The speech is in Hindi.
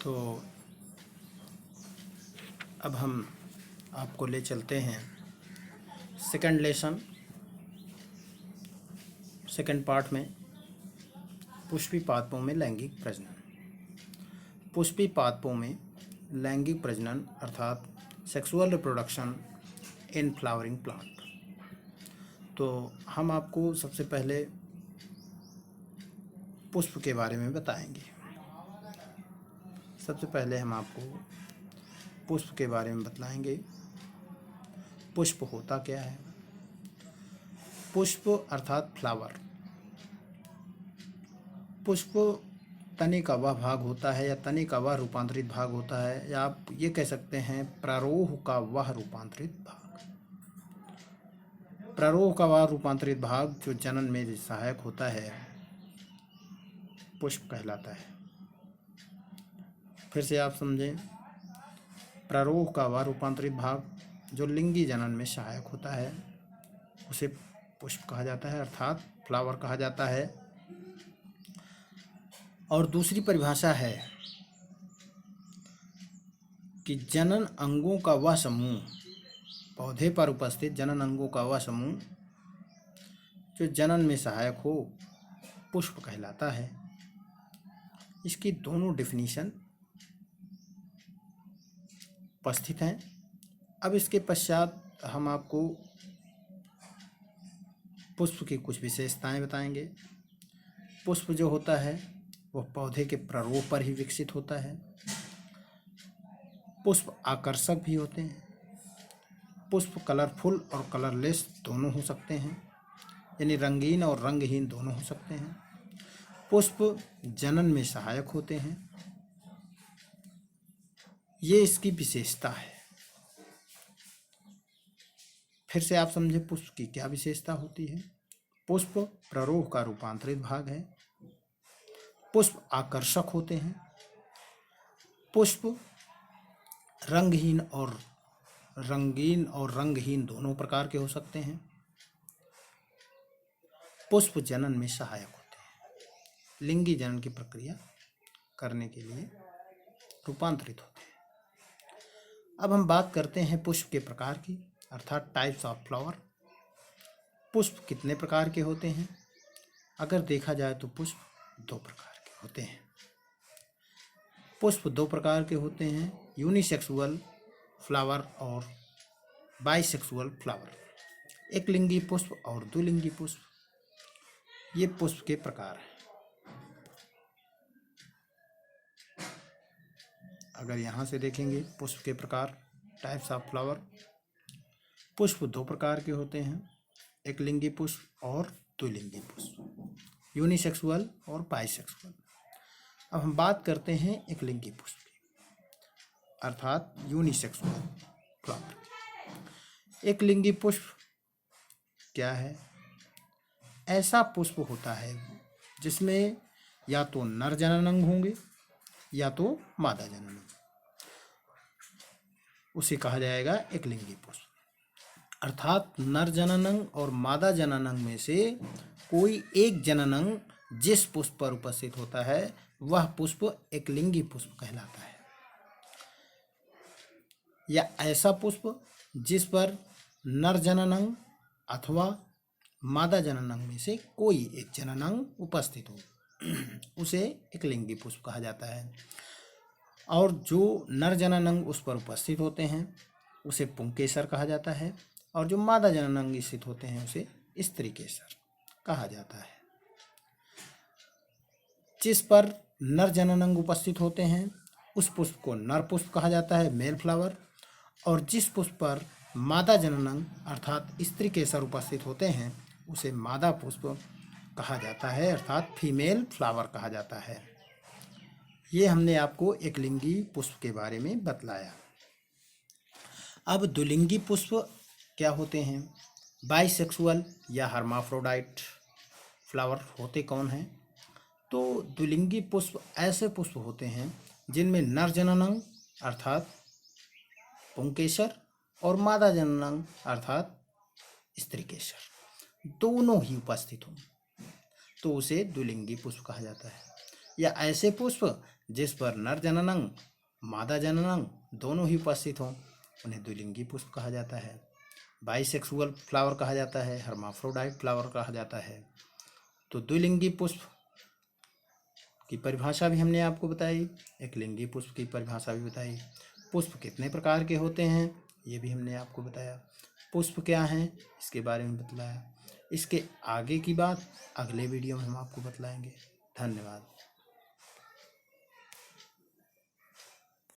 तो अब हम आपको ले चलते हैं सेकंड लेसन, सेकंड पार्ट में, पुष्पी पादपों में लैंगिक प्रजनन। पुष्पी पादपों में लैंगिक प्रजनन अर्थात sexual reproduction in flowering plant. तो हम आपको सबसे पहले पुष्प के बारे में बताएंगे। सबसे पहले हम आपको पुष्प के बारे में बतलाएंगे। पुष्प होता क्या है? पुष्प अर्थात फ्लावर। पुष्प तने का वह भाग होता है या तने का वह रूपांतरित भाग होता है, या आप ये कह सकते हैं प्रारोह का वह रूपांतरित भाग। प्रारोह का वह रूपांतरित भाग जो जनन में सहायक होता है, पुष्प कहलाता है। फिर से आप समझें, प्रारोह का वह रूपांतरित भाग जो लिंगी जनन में सहायक होता है, उसे पुष्प कहा जाता है अर्थात फ्लावर कहा जाता है। और दूसरी परिभाषा है कि जनन अंगों का वह समूह, पौधे पर उपस्थित जनन अंगों का वह समूह जो जनन में सहायक हो, पुष्प कहलाता है। इसकी दोनों डिफिनीशन उपस्थित हैं। अब इसके पश्चात हम आपको पुष्प की कुछ विशेषताएं बताएंगे। पुष्प जो होता है वह पौधे के प्रारोह पर ही विकसित होता है। पुष्प आकर्षक भी होते हैं। पुष्प कलरफुल और कलरलेस दोनों हो सकते हैं, यानी रंगीन और रंगहीन दोनों हो सकते हैं। पुष्प जनन में सहायक होते हैं, ये इसकी विशेषता है। फिर से आप समझे पुष्प की क्या विशेषता होती है। पुष्प प्रारोह का रूपांतरित भाग है। पुष्प आकर्षक होते हैं। पुष्प रंगहीन और रंगहीन दोनों प्रकार के हो सकते हैं। पुष्प जनन में सहायक होते हैं, लिंगी जनन की प्रक्रिया करने के लिए रूपांतरित होते हैं। अब हम बात करते हैं पुष्प के प्रकार की, अर्थात टाइप्स ऑफ फ्लावर। पुष्प कितने प्रकार के होते हैं? अगर देखा जाए तो पुष्प दो प्रकार के होते हैं। पुष्प दो प्रकार के होते हैं, यूनिसेक्सुअल फ्लावर और बाइसेक्सुअल फ्लावर। एक लिंगी पुष्प और द्विलिंगी पुष्प, ये पुष्प के प्रकार हैं। अगर यहाँ से देखेंगे पुष्प के प्रकार, टाइप्स ऑफ फ्लावर, पुष्प दो प्रकार के होते हैं, एक लिंगी पुष्प और द्विलिंगी पुष्प, यूनिसेक्सुअल और बाइसेक्सुअल। अब हम बात करते हैं एक लिंगी पुष्प की, अर्थात यूनिसेक्सुअल फ्लावर। एक लिंगी पुष्प क्या है? ऐसा पुष्प होता है जिसमें या तो नर जननांग होंगे या तो मादा जननांग, उसे कहा जाएगा एक लिंगी पुष्प। अर्थात नर जननांग और मादा जननांग में से कोई एक जननांग जिस पुष्प पर उपस्थित होता है, वह पुष्प एक लिंगी पुष्प कहलाता है। या ऐसा पुष्प जिस पर नर जननांग अथवा मादा जननांग में से कोई एक जननांग उपस्थित हो, उसे एक लिंगी पुष्प कहा जाता है। और जो नर जननांग उस पर उपस्थित होते हैं उसे पुंकेसर कहा जाता है, और जो मादा जननांग स्थित होते हैं उसे स्त्रीकेसर कहा जाता है। जिस पर नर जननांग उपस्थित होते हैं उस पुष्प को नर पुष्प कहा जाता है, मेल फ्लावर। और जिस पुष्प पर मादा जननांग अर्थात स्त्रीकेसर उपस्थित होते हैं उसे मादा पुष्प कहा जाता है, अर्थात फीमेल फ्लावर कहा जाता है। ये हमने आपको एक लिंगी पुष्प के बारे में बतलाया। अब द्विलिंगी पुष्प क्या होते हैं? बाइसेक्सुअल या हर्माफ्रोडाइट फ्लावर होते कौन हैं? तो द्विलिंगी पुष्प ऐसे पुष्प होते हैं जिनमें नर जननांग अर्थात पुंकेसर और मादा जननांग अर्थात स्त्रीकेसर दोनों ही उपस्थित हों, तो उसे द्विलिंगी पुष्प कहा जाता है। या ऐसे पुष्प जिस पर नर जननांग मादा जननांग दोनों ही उपस्थित हों उन्हें द्विलिंगी पुष्प कहा जाता है। बाइसेक्सुअल फ्लावर कहा जाता है, हर्माफ्रोडाइट फ्लावर कहा जाता है। तो द्विलिंगी पुष्प की परिभाषा भी हमने आपको बताई, एक लिंगी पुष्प की परिभाषा भी बताई। पुष्प कितने प्रकार के होते हैं ये भी हमने आपको बताया। पुष्प क्या हैं इसके बारे में बतलाया। इसके आगे की बात अगले वीडियो में हम आपको बतलाएंगे। धन्यवाद।